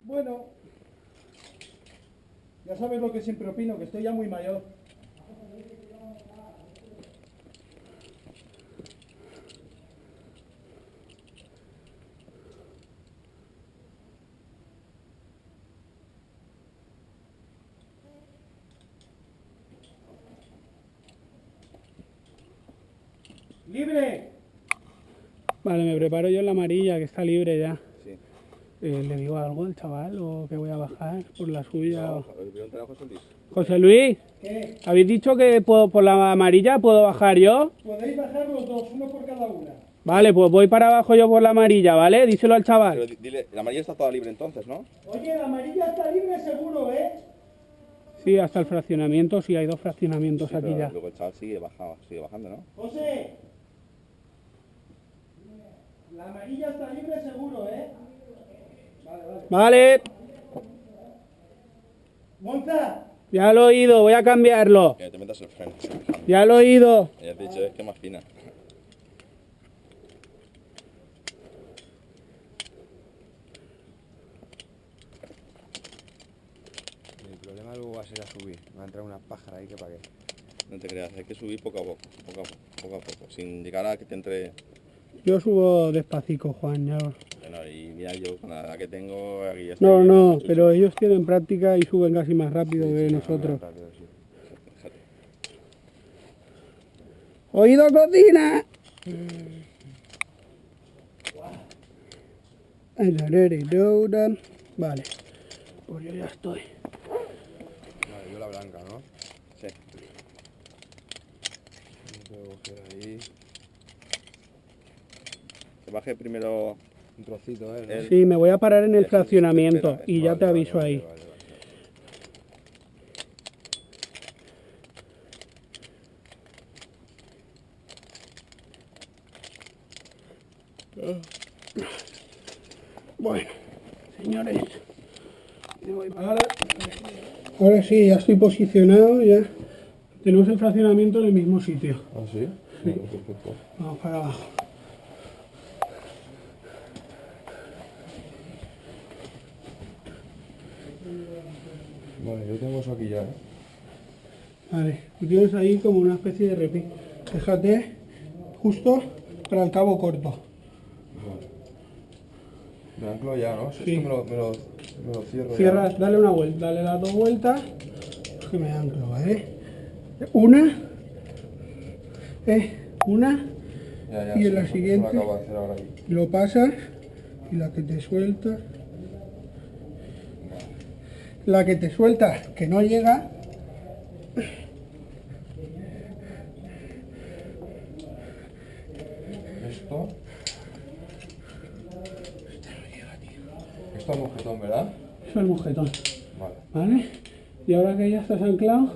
Bueno, ya sabes lo que siempre opino, que estoy ya muy mayor. ¡Libre! Vale, me preparo yo en la amarilla, que está libre ya. Sí. ¿Le digo algo al chaval o que voy a bajar por la suya? No, pregúntale a José Luis. José Luis, ¿Qué? ¿habéis dicho que por la amarilla puedo bajar yo? Podéis bajar los dos, uno por cada una. Vale, pues voy para abajo yo por la amarilla, ¿vale? Díselo al Pero chaval. dile, la amarilla está toda libre entonces, ¿no? Oye, la amarilla está libre seguro, ¿eh? Sí, hasta el fraccionamiento, sí, hay 2 fraccionamientos Sí, aquí pero ya. luego el chaval sigue bajando, ¿no? José, la amarilla está libre seguro, ¿eh? Vale, vale. Vale, Monza, ya lo he oído, voy a cambiarlo. Que te metas el freno. Ya lo he oído. Ya te he dicho, es que más fina. El problema luego va a ser a subir. Me va a entrar una pájara ahí que para qué. No te creas, hay que subir poco a poco, sin llegar a que te entre... Yo subo despacito, Juan, ya. Bueno, y mira, yo con la edad que tengo, aquí ya No, estoy- no, pero ellos tienen práctica y suben casi más rápido que nosotros. Rápido, sí. Fíjate. ¡Oído, cocina! Vale, pues yo ya estoy. Vale, yo la blanca, ¿no? Sí. No puedo coger ahí. Que baje primero... Un trocito, ¿eh? El- Sí, me voy a parar en el Eso, fraccionamiento espera, y ya Vale, te vale, aviso vale, ahí. vale, vale. Bueno, señores, me voy para ahora sí, ya estoy posicionado, ya tenemos el fraccionamiento en el mismo sitio. ¿Ah, sí? Vale, perfecto. Vamos para abajo. Vale, yo tengo eso aquí ya, ¿eh? Vale, tú tienes ahí como una especie de repi. Déjate justo para el cabo corto. Me anclo ya, ¿no? Sí. Esto me lo cierro Cierras, dale una vuelta, dale las 2 vueltas. Que me anclo, ¿vale? Una. Una. ya. Y en sí, la eso siguiente. lo acabo de hacer ahora ahí. Lo pasas y la que te sueltas. La que te sueltas que no llega. Esto. Esto es mojetón, ¿verdad? Eso es el mojetón. Vale. ¿Vale? Y ahora que ya estás anclado,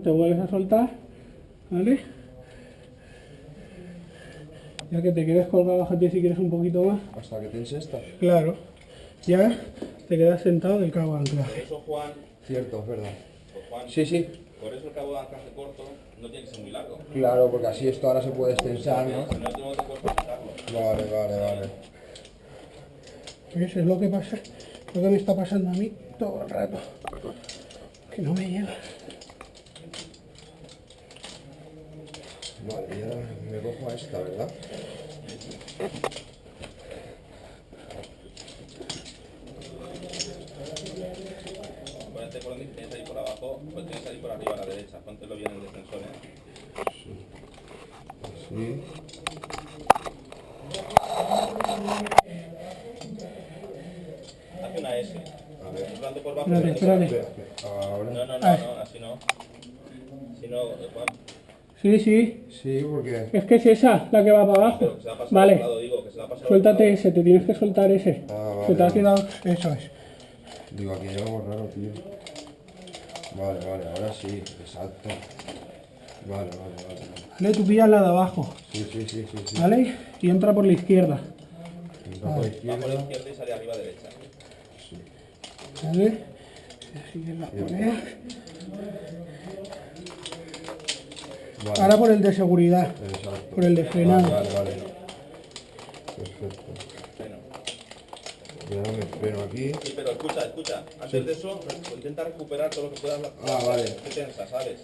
te vuelves a soltar. ¿Vale? Ya que te quedes colgado, bájate si quieres un poquito más. Hasta que tienes esta. Claro. Ya te quedas sentado del cabo de anclaje. Eso, Juan, Cierto, es verdad. Juan, Sí, sí. por eso el cabo de anclaje corto no tiene que ser muy largo. Claro, porque así esto ahora se puede extensar, ¿no? Si no, tú no te puedes cortarlo. Vale. ¿Ves? Es lo que pasa, lo que me está pasando a mí todo el rato. Que no me llega. Vale, y ahora me cojo a esta, ¿verdad? Ponete por donde tienes ahí por abajo, pues tienes ahí por arriba a la derecha. Póntelo bien en el defensor, ¿eh? Sí. Hace una S. A ver. Entrando por abajo. Espérate. Ahora. No, así no. Si no, Juan, Sí. Sí, porque... Es que es esa la que va para abajo. pero que se la ha pasado al Vale. lado, digo, que se la ha pasado al Suéltate lado. ese, te tienes que soltar ese. Ah, vale, Se te ha vale. quedado. Eso es. Digo, aquí hay algo raro, tío. Vale, ahora sí, exacto. Vale. Vale, tú pillas la de abajo. Sí. ¿Vale? Y entra por la izquierda. Entra por la Va por la izquierda. izquierda y sale arriba derecha. ¿Vale? Sigues las poleas. Vale. Ahora por el de seguridad. Exacto. Por el de frenado. Vale. Perfecto. Y ahora me freno aquí. Sí, pero escucha. Antes de eso, intenta recuperar todo lo que puedas. Vale. ¿Qué piensas, sabes?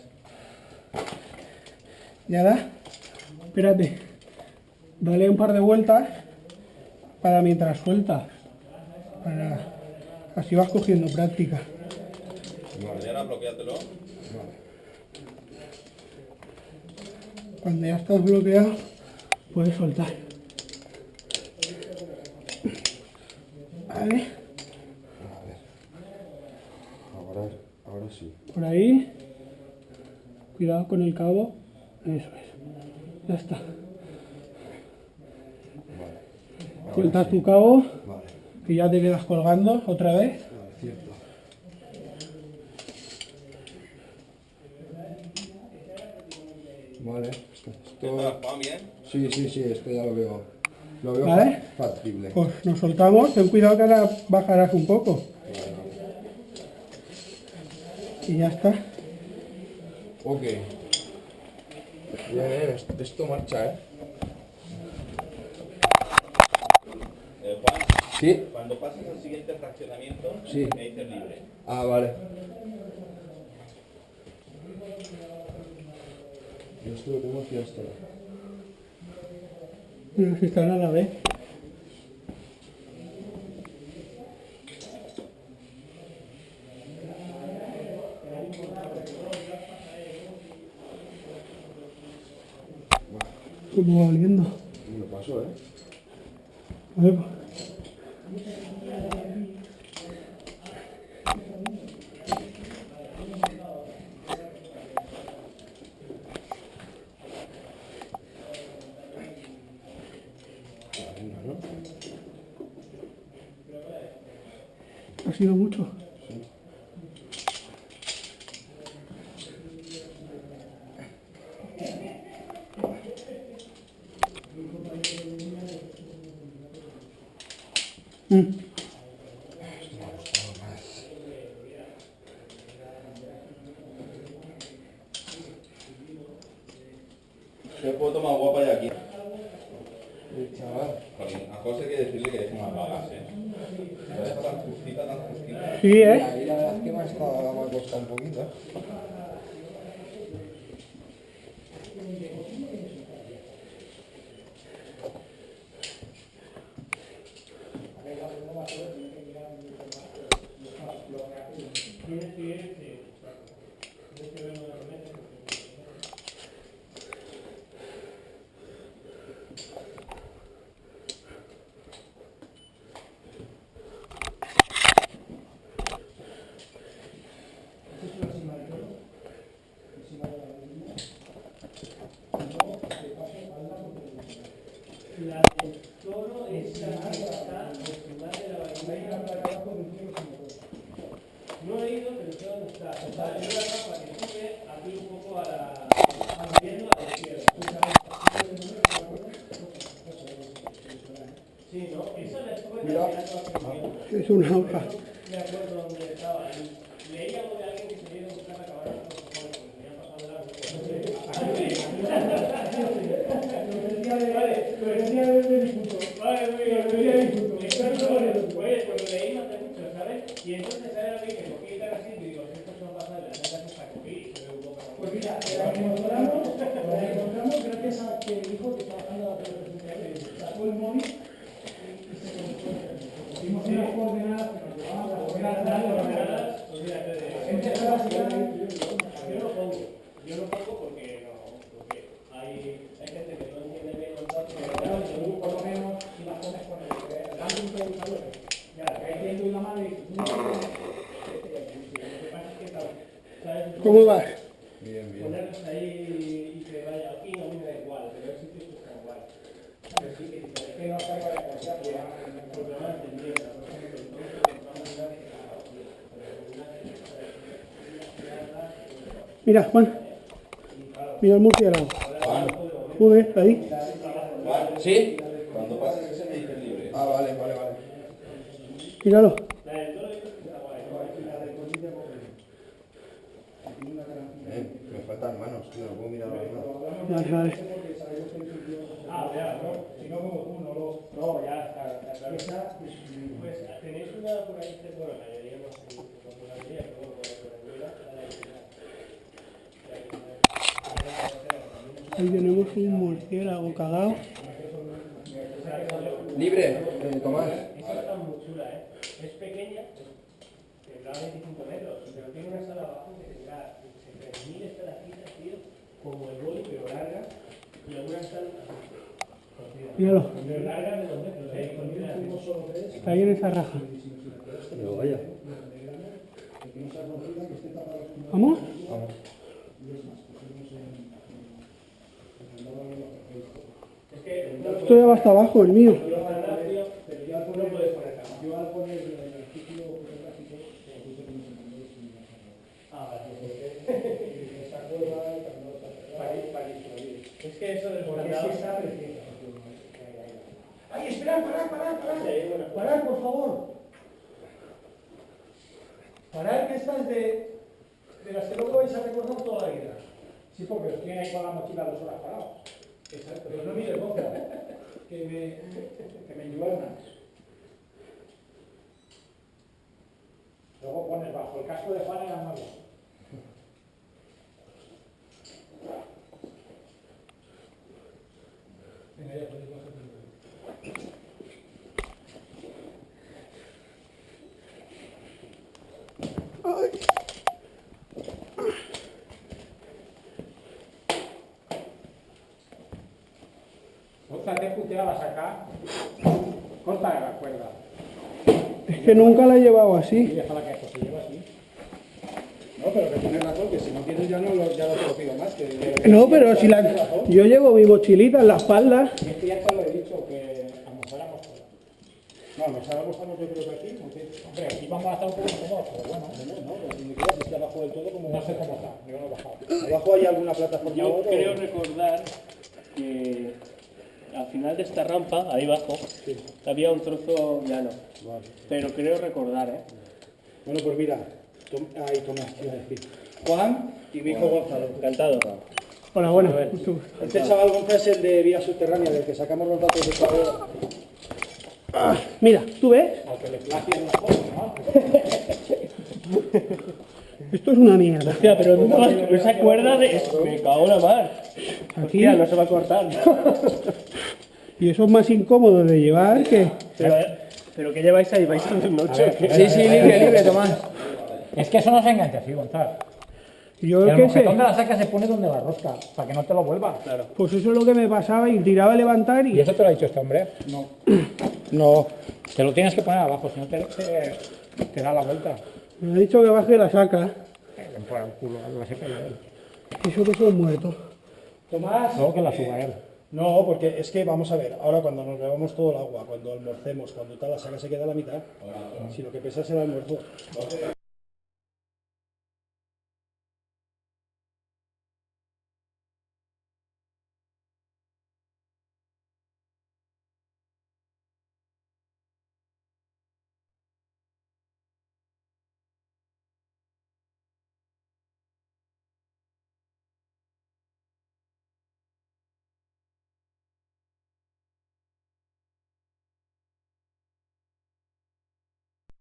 ¿Y ahora? Espérate. Dale un par de vueltas para mientras sueltas. Así vas cogiendo práctica. Vale, y ahora bloqueátelo. Cuando ya estás bloqueado, puedes soltar. Vale. Ahora sí. Por ahí. Cuidado con el cabo. Eso es. Ya está. Sueltas tu cabo, Vale. que ya te quedas colgando otra vez. Vale, cierto. Vale. ¿Estás jugando bien? Sí, esto ya lo veo. Lo veo ¿Vale? factible. Pues nos soltamos, ten cuidado que ahora bajarás un poco. Y ya está. Ok. Bien, esto marcha, ¿eh? Juan, Sí. cuando pases al siguiente fraccionamiento, Sí. me dices libre. Ah, vale. Yo esto lo tengo aquí hasta la... No se está nada, ¿ves? ¿Cómo va oliendo? Me lo paso, ¿eh? A ver. ¿Ha sido mucho? ¿Qué foto más guapa hay aquí? Chaval. A José hay que decirle que deje más vagas, ¿eh? La deja tan justita, tan justita. Sí, ¿eh? Ahí la verdad es que me ha costado un poquito, ¿eh? La del toro es la que está por encima de la vaina. No he ido, pero sé dónde está. O sea, hay una capa que sube aquí un poco a la viendo a la izquierda. Sí, ¿no? Eso le estuve mirando a Es una hoja. me acuerdo dónde estaba. Y leía algo de alguien que se viene a buscar la cabana con los cojones, porque me ha pasado de largo. Pues cuando leí no hace mucho, ¿sabes? Y entonces era a mí que cogí y tal así, y digo, esto se va a pasar, las netas hasta cogí, se ve un poco. Pues mira, la encontramos gracias a que el hijo que está bajando la televisión sacó el móvil y se conectó. Pusimos unas coordenadas que nos llevaban las coordenadas, olvídate de gente yo no pongo porque hay gente que no entiende bien los datos, pero claro, según por lo menos si las pones con el ámbito de buscador, ya, que hay tiempo y la madre y dices, no, lo que pasa es que, ¿sabes? ¿Cómo vas? Bien, bien. Ponerlos ahí y que vaya aquí, a mí me da igual, pero hay sitios que están igual. Pero sí que es que no salga de cosa, porque no entendiendo, por ejemplo, entonces vamos a ver Mira, Juan. Mira el murciélago. Joder, ahí. ¿Sí? Cuando pases ese me dices libre. Ah, vale. Míralo. Me faltan manos, tío. No puedo mirar las manos. Vale. Ah, ya, no, si no como tú, no, ya está. Esa, pues tenéis una por ahí, bueno, la deberíamos seguir con la mayoría, pero bueno, por la Ahí tenemos un murciélago cagado. Libre, Tomás. esa está muy chula, ¿eh? Es pequeña, tendrá 25 metros, pero tiene una sala abajo que tendrá 3.000 estalactitas, tío, como el boli, pero larga, y algunas están Míralo, pero largas de 2 metros, ¿eh? está ahí en esa raja. Pero vaya. ¿Vamos? Vamos. Es que Esto ya va hasta abajo, el mío. pero ya no puedes poner cámara. Yo al poner el artículo fotográfico, esa cuerda, para instruir. Es que eso del bordado está precioso. ¡Ay, esperad, parad! ¡Parad, por favor! Parad, que esta es de las que luego vais a recordar toda la vida. Sí, porque os tienen ahí con la mochila 2 horas parados. Exacto, pero no mire boca, que me enlluernan. Luego pones bajo el casco de Juan en las manos. Venga, ya podéis bajar. Córtate, puteadas acá. Corta la cuerda. Es que nunca la he llevado Y así. déjala que esto se lleva así. No, pero que tienes razón, que si no quieres ya no lo te lo pido más. No, pero si la... Yo llevo mi mochilita en la espalda. Y es que ya te lo he dicho, que almorzáramos fuera. No, nos almorzamos yo creo que aquí. Hombre, aquí vamos a estar un poco incómodos, pero bueno. No, pero si me quieres, es que abajo del todo como... No sé cómo está, yo no he bajado. ¿Abajo hay alguna plataforma? Yo ahora, creo o- recordar que al final de esta rampa, ahí abajo, había un trozo llano. Vale. Pero creo recordar, ¿eh? Bueno, pues mira, ahí Tomás, iba a decir. Juan y mi hijo Gonzalo. Encantado. Hola, bueno. Este chaval Gonzalo es el de vía subterránea, del que sacamos los datos de cada... Mira, ¿tú ves? Al que le plagien los juegos, ¿no? Esto es una mierda. Hostia, pero no esa cuerda de... Me cago en la mar. Aquí. Hostia, no se va a cortar. Y eso es más incómodo de llevar que... Pero ¿qué lleváis ahí? ¿Vais a hacer noche? Sí, libre, Tomás. Es que eso no se engancha así, Gonzalo. Yo El qué sé. mojetón de la saca se pone donde la rosca, para que no te lo vuelva. Claro. Pues eso es lo que me pasaba y tiraba a levantar ¿Y y... eso te lo ha dicho este hombre? No. No. Te lo tienes que poner abajo, si no te da la vuelta. Me ha dicho que baje la saca. Por el culo, la seca y él. Eso que son muertos. Tomás. Luego que la suba él. No, porque es que vamos a ver, ahora cuando nos bebamos todo el agua, cuando almorcemos, cuando tal, la saca se queda a la mitad. Si lo que pesa es el almuerzo.